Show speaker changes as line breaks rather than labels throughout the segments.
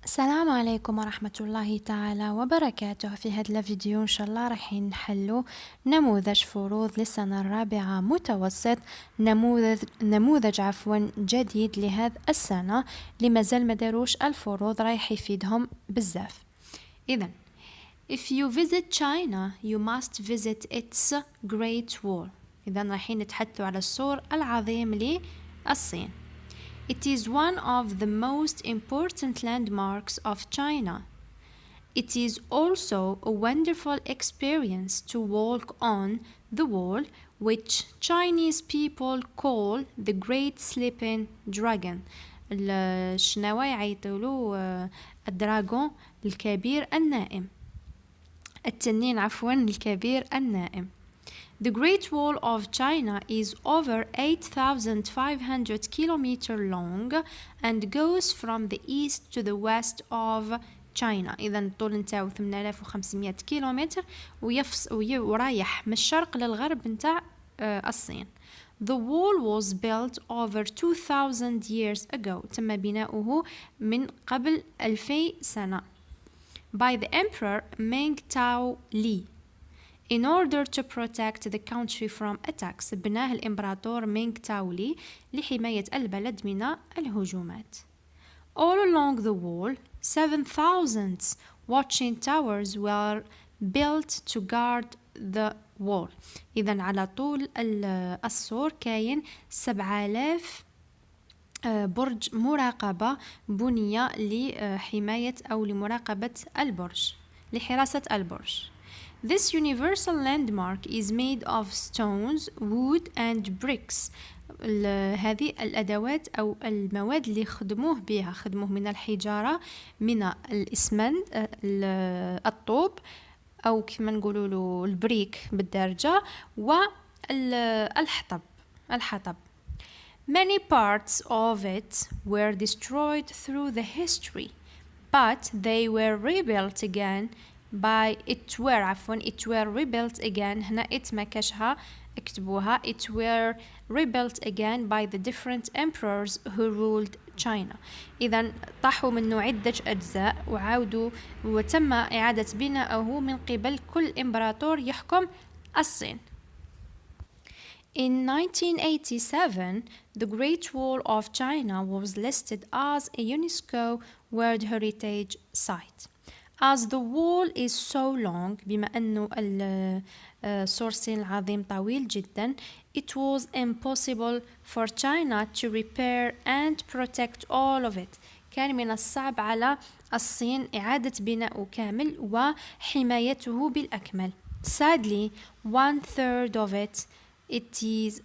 السلام عليكم ورحمة الله تعالى وبركاته. في هذا الفيديو إن شاء الله راح نحلو نموذج فروض للسنة الرابعة متوسط، نموذج جديد لهذا السنة اللي مازال ما داروش الفروض، رايح يفيدهم بزاف. إذن If you visit China, you must visit its Great Wall. إذن رايحين نتحدثوا على السور العظيم للصين. It is one of the most important landmarks of China. It is also a wonderful experience to walk on the wall, which Chinese people call the Great Sleeping Dragon. الشناوى يعيطولو الدراغون الكبير النائم، التنين الكبير النائم. The Great Wall of China is over 8,500 kilometers long and goes from the east to the west of China. إذا الطول نتاعو 8500 كيلومتر ورايح من الشرق للغرب نتاع الصين. The wall was built over 2000 years ago. تم بناؤه من قبل 2000 سنة by the Emperor Ming Tao Li. In order to protect the country from attacks. بناه الإمبراطور مينغ تاولي لحماية البلد من الهجومات. All along the wall, 7,000 watching towers were built to guard the wall. إذن على طول السور كاين 7000 برج مراقبة بني لحماية أو لمراقبة البرج، لحراسة البرج. This universal landmark is made of stones, wood and bricks. هذه الأدوات أو المواد اللي خدموه من الحجارة، من الإسمنت، الطوب أو كما نقولوا له البريك بالدارجة، والحطب. Many parts of it were destroyed through the history, but they were rebuilt again it were rebuilt again. هنا it ما كاشها اكتبوها. It were rebuilt again by the different emperors who ruled China. إذا طاحوا منه عدة أجزاء وعاودوا وتم إعادة بناؤه من قبل كل إمبراطور يحكم الصين. In 1987, the Great Wall of China was listed as a UNESCO World Heritage Site. As the wall is so long، بما أنه سور الصين العظيم طويل جدا، it was impossible for China to repair and protect all of it. كان من الصعب على الصين إعادة بناءه كامل وحمايته بالأكمل. Sadly, 1/3 of it is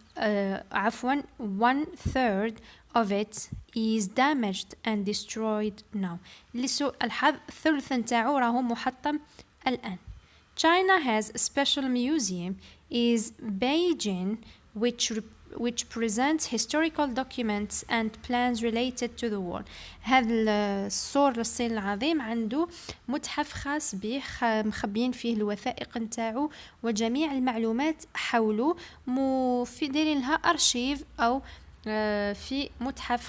1/3 of it is damaged and destroyed now. لسوء الحظ ثلث نتاعو راهو محطم الآن. China has a special museum is Beijing which presents historical documents and plans related to the war. هذا السور للصين العظيم عنده متحف خاص به، مخبيين فيه الوثائق نتاعو وجميع المعلومات حوله، دايرين لها أرشيف أو في متحف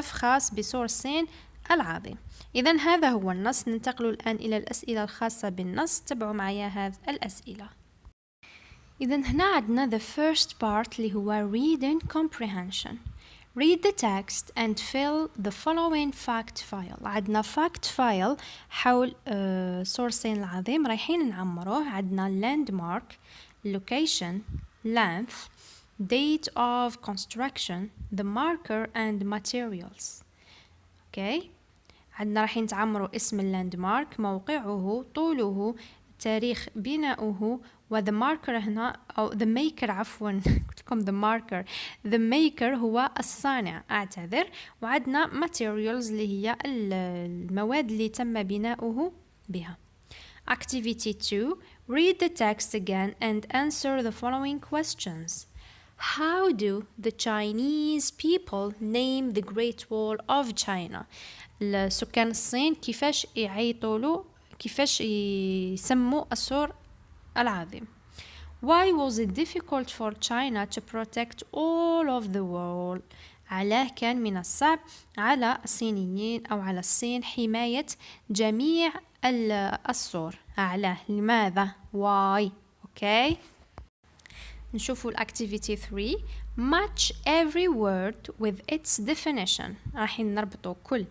خاص بسور الصين العظيم. إذن هذا هو النص. ننتقل الآن إلى الأسئلة الخاصة بالنص. تابعوا معايا هذه الأسئلة. إذن هنا عندنا the first part اللي هو reading comprehension. Read the text and fill the following fact file. عندنا fact file حول سور الصين العظيم رايحين نعمروه. عندنا landmark, location, length, date of construction, the marker and materials. اوكي، عندنا راح نتعمروا اسم اللاندمارك، موقعه، طوله، تاريخ بناؤه، و the marker هنا أو the maker قلت لكم the marker. the maker هو الصانع، أعتذر. وعندنا materials اللي هي المواد اللي تم بناؤه بها. Activity 2. Read the text again and answer the following questions. How do the Chinese people name the Great Wall of China? السكان الصين كيفاش يسموا السور العظيم. Why was it difficult for China to protect all of the wall? علاه كان من الصعب على الصينيين أو على الصين حماية جميع الصور. علاه لماذا؟ why. أوكي. نشوفوا الأكتيفيتي 3. match every word with its definition. راح نربطوا كل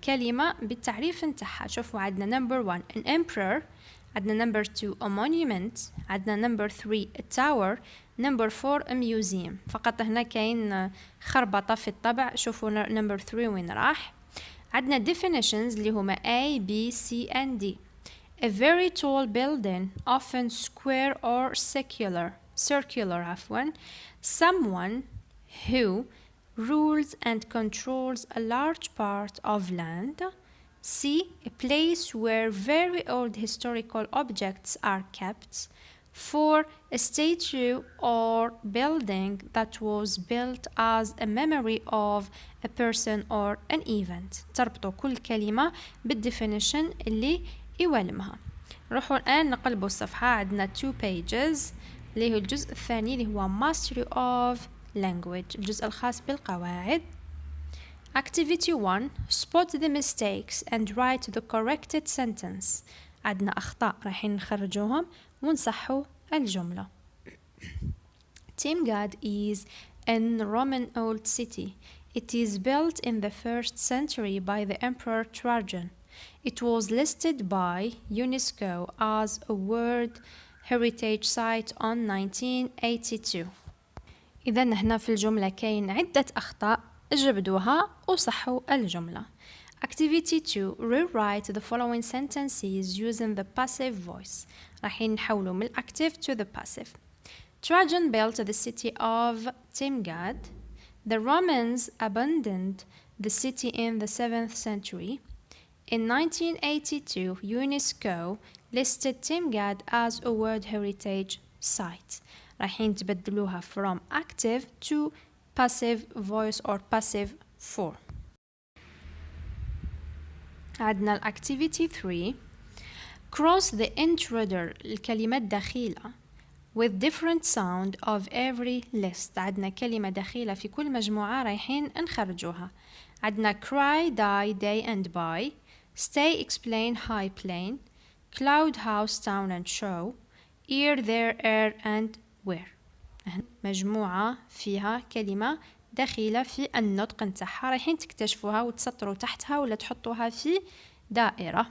كلمة بالتعريف نتاعها. شوفوا عندنا number 1 an emperor، عندنا number 2 a monument، عندنا number 3 a tower، number 4 a museum. فقط هنا كاين خربطة في الطبع. شوفوا number 3 وين راح. عندنا definitions اللي هما A B C and D. a very tall building often square or circular عفوا. someone who rules and controls a large part of land. C. a place where very old historical objects are kept. 4. a statue or building that was built as a memory of a person or an event. تربطوا كل كلمة بالديفينيشن اللي يولمها. نروحوا الآن نقلبوا الصفحة. عندنا 2 pages اللي هو الجزء الثاني اللي هو Mastery of Language، الجزء الخاص بالقواعد. Activity 1. Spot the mistakes and write the corrected sentence. عندنا أخطاء رايحين نخرجوهم ونصحوا الجملة. Timgad is an Roman old city. It is built in the 1st century by the Emperor Trajan. It was listed by UNESCO as a World Heritage Site on 1982. إذا هنا في الجملة كاين عدة أخطاء، جبدوها وصحوا الجملة. Activity 2. Rewrite the following sentences using the passive voice. رايحين نحولوا من active to the passive. Trajan built the city of Timgad. The Romans abandoned the city in the 7th century. In 1982, UNESCO listed Timgad as a World Heritage Site. رايحين تبدلوها from active to passive voice or passive form. عندنا الأكتيفيتي 3. Cross the intruder، الكلمات دخيلة with different sound of every list. عندنا كلمة دخيلة في كل مجموعة رايحين نخرجوها. عندنا cry, die, day and buy، stay, explain, high, plane، cloud, house, town and show، ear, there, air and where. مجموعة فيها كلمة دخيلة في النطق نتاعها رايحين تكتشفوها وتسطروا تحتها ولا تحطوها في دائرة.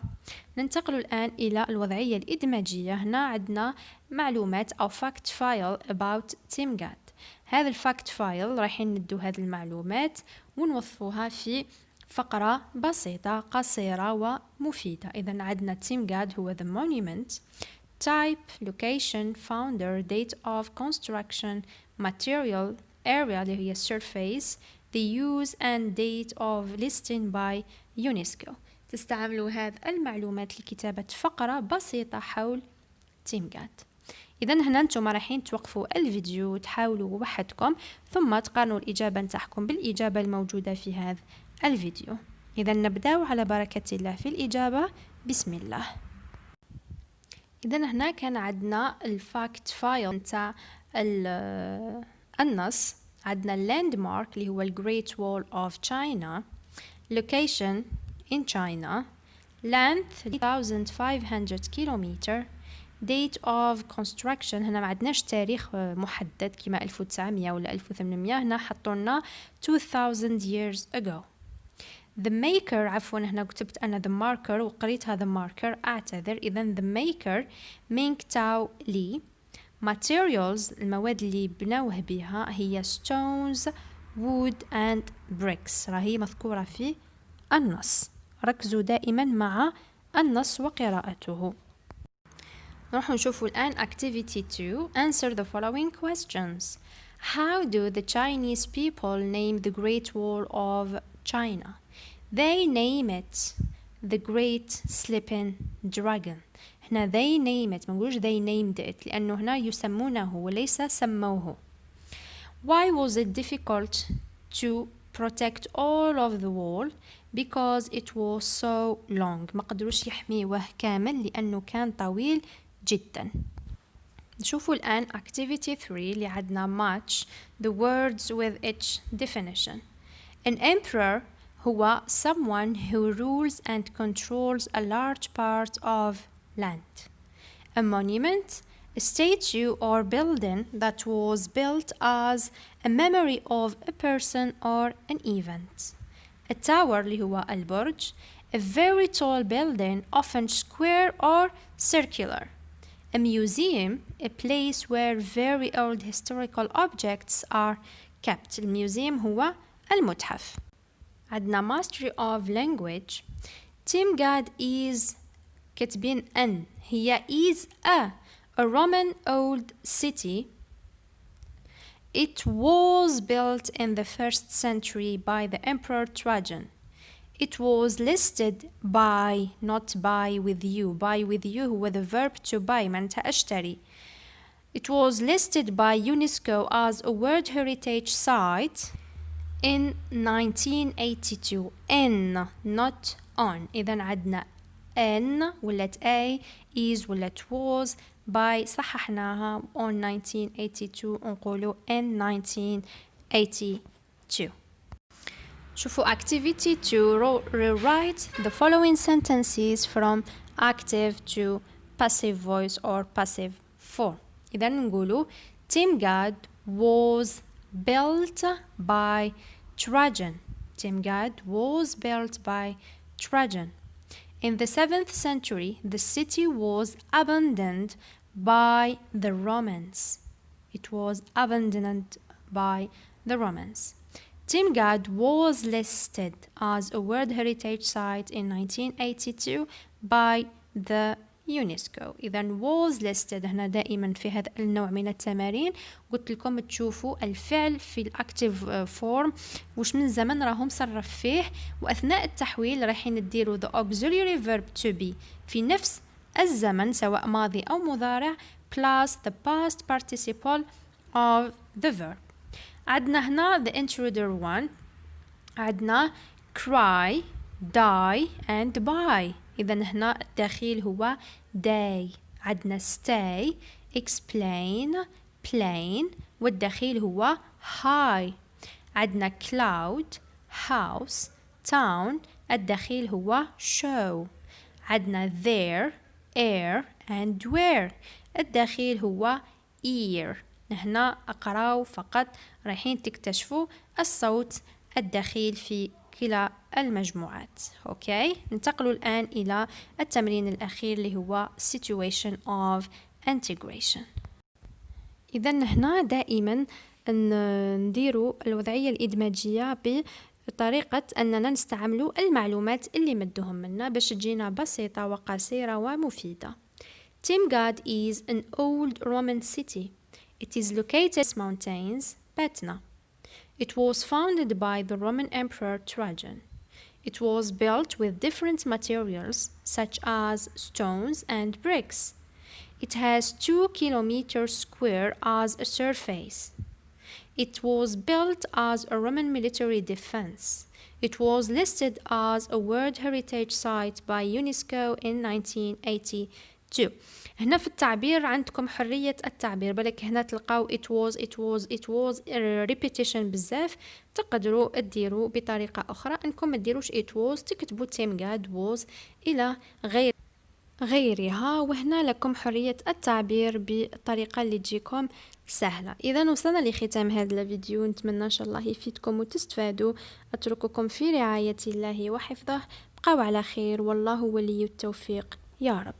ننتقل الآن إلى الوضعية الإدماجية. هنا عندنا معلومات أو fact file about Timgad. هذا الفاكت فايل رايحين ندو هذه المعلومات ونوظفوها في فقرة بسيطة قصيرة ومفيدة. إذا عندنا Timgad هو the monument. type, location, founder, date of construction, material, area اللي هي surface, the use and date of listing by UNESCO. تستعملوا هذه المعلومات لكتابة فقرة بسيطة حول تيمغاد. إذا هنا أنتم رايحين توقفوا الفيديو وتحاولوا وحدكم ثم تقارنوا الإجابة نتاعكم بالإجابة الموجودة في هذا الفيديو. إذا نبدأ على بركة الله في الإجابة. بسم الله. إذا هنا كان عندنا الفاكت فايل نتاع النص. عندنا اللاندمارك اللي هو الجريت وول اوف تشاينا، location in China، length 3500 كيلومتر، date of construction هنا ما عندناش تاريخ محدد كما 1900 ولا 1800، هنا حطوا لنا 2000 years ago. the maker عفوا هنا كتبت أنا the marker وقريتها the marker أعتذر. إذا the maker مينغ تاو لي. materials المواد اللي بنوه بها هي stones, wood and bricks، راهي مذكورة في النص. ركزوا دائما مع النص وقراءته. نروح نشوفوا الآن activity 2. answer the following questions. how do the Chinese people name the Great Wall of China? they name it the Great Sleeping Dragon. هنا they name it، ما نقولوش they named it لأنه هنا يسمونه وليس سموه. why was it difficult to protect all of the wall? because it was so long. ما قدروش يحميوه كامل لأنه كان طويل جدا. نشوفوا الآن activity 3 اللي عندنا match the words with each definition. An emperor هو someone who rules and controls a large part of land. A monument, a statue or building that was built as a memory of a person or an event. A tower اللي هو البرج, a very tall building often square or circular. A museum, a place where very old historical objects are kept. الميوزيوم هو المتحف. عندنا mastery of language. Team God is كاتبين أن هي is a Roman old city. It was built in the 1st century by the Emperor Trajan. It was listed by, not by with you. By with you هو the verb to buy معناتها أشتري. It was listed by UNESCO as a World Heritage Site in 1982. In, not on. إذا عندنا N ولت A, is ولت was, by صححناها on 1982 نقولوا in 1982. شوفوا activity 2 rewrite the following sentences from active to passive voice or passive form. إذا نقولوا Team God was built by Trajan. Team God was built by Trajan. In the 7th century, the city was abandoned by the Romans. It was abandoned by the Romans. Team God was listed as a World Heritage Site in 1982 by the UNESCO. إذا was listed هنا دائما في هذا النوع من التمارين قلت لكم تشوفوا الفعل في الأكتيف فورم وش من زمن راهم صرف فيه وأثناء التحويل رايحين تديروا the auxiliary verb to be في نفس الزمن سواء ماضي أو مضارع plus the past participle of the verb. عندنا هنا the intruder one. عندنا cry, die and buy. إذا هنا الدخيل هو day. عندنا stay, explain, plain والدخيل هو high. عندنا cloud, house, town الدخيل هو show. عندنا there, air and where الدخيل هو ear. هنا أقراو فقط رايحين تكتشفوا الصوت الدخيل في كلا المجموعات. أوكي ننتقل الآن إلى التمرين الأخير اللي هو situation of integration. إذا هنا دائما نديروا الوضعية الإدماجية بطريقة أننا نستعملوا المعلومات اللي مدوهم منا باش تجينا بسيطة وقصيرة ومفيدة. Team God is an old Roman city. It is located in the mountains, Patna. It was founded by the Roman Emperor Trajan. It was built with different materials such as stones and bricks. It has 2 kilometers square as a surface. It was built as a Roman military defense. It was listed as a World Heritage Site by UNESCO in 1982. هنا في التعبير عندكم حرية التعبير بالك هنا تلقاو it was repetition بزاف تقدروا تديروا بطريقة أخرى أنكم ما تديروش it was تكتبوا Team God was إلى غيرها وهنا لكم حرية التعبير بالطريقة اللي تجيكم سهلة. إذا وصلنا لختام هذا الفيديو نتمنى إن شاء الله يفيدكم وتستفادوا. أترككم في رعاية الله وحفظه. بقوا على خير والله ولي التوفيق يا رب.